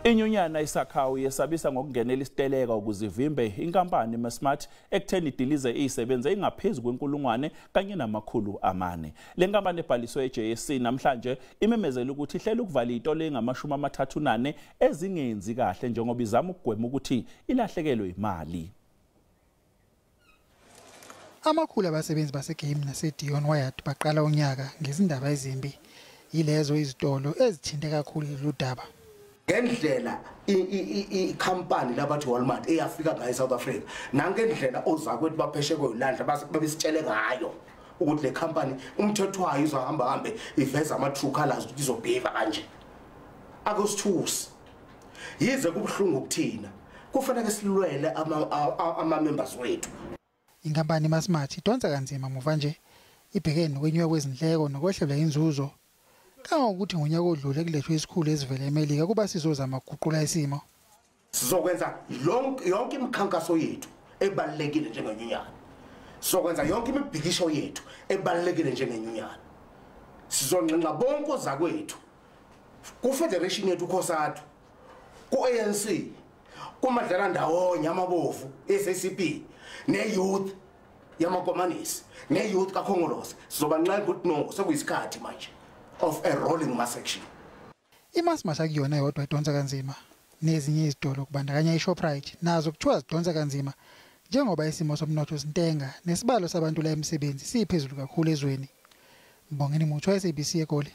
Inyunyana isakhawu yesabisa ngokungenela isiteleka ukuzivimbe inkampani Massmart ekutheni idilize izisebenzi engaphezulu kwenkulungwane kanye namakhulu amane. Le nkampani ebhaliswe eJSC namhlanje imemezela ukuthi ihlela ukuvala izitolo ezingama-34 ezingenzi kahle njengoba izama ukugwema ukuthi ilahlekelwe imali. Amakhulu abasebenzi baseGame naseDion Wyatt baqala unyaka ngezindaba ezimbi yilezo izitolo ezithinte kakhulu ludaba. Ngendlela ikhampani labathi Walmart eyafika ngayo eSouth Africa nangendlela ozakwethu bapheshe koyilandla babesitshele ngayo ukuthi le company umthetho wayo uzohamba hambe iveza ama true colors ukuthi izobheva kanje akusithusi yize kubhlungu kuthina kufanele silwele ama members wethu. Inkampani Massmart idonsa kanzima muva nje ibhekene nokwenyuka kwezindleko nokwehlelwa inzuzo. Kangokuthi ngonyaka odlule kulethwe isikhulu esivele eMelika kuba sizozama ukuguqula isimo. Sizokwenza yonke imikhankaso yethu ebalekile njengenyunyana. Sizokwenza yonke imibhikisho yethu ebalekile njengenyunyana. Sizonqenqa bonke ozakwethu ku-Federation yethu KOSATU, ku-ANC, kumadlala ndawonye amabovu SACP ne-youth yamakomanisi ne-youth kaKhongolose. Sizobanqenqa ukuthi no sekuyisikhathi manje of a rolling mass action. IMassmart akuyona yodwa idonsa kanzima nezinye izitolo kubandakanya iShoprite nazo kuthiwa zidonsa kanzima njengoba isimo somnotho sintenga nesibalo sabantu la emsebenzi siphezulu kakhulu ezweni. Mbongeni Muthu, SABC eGoli.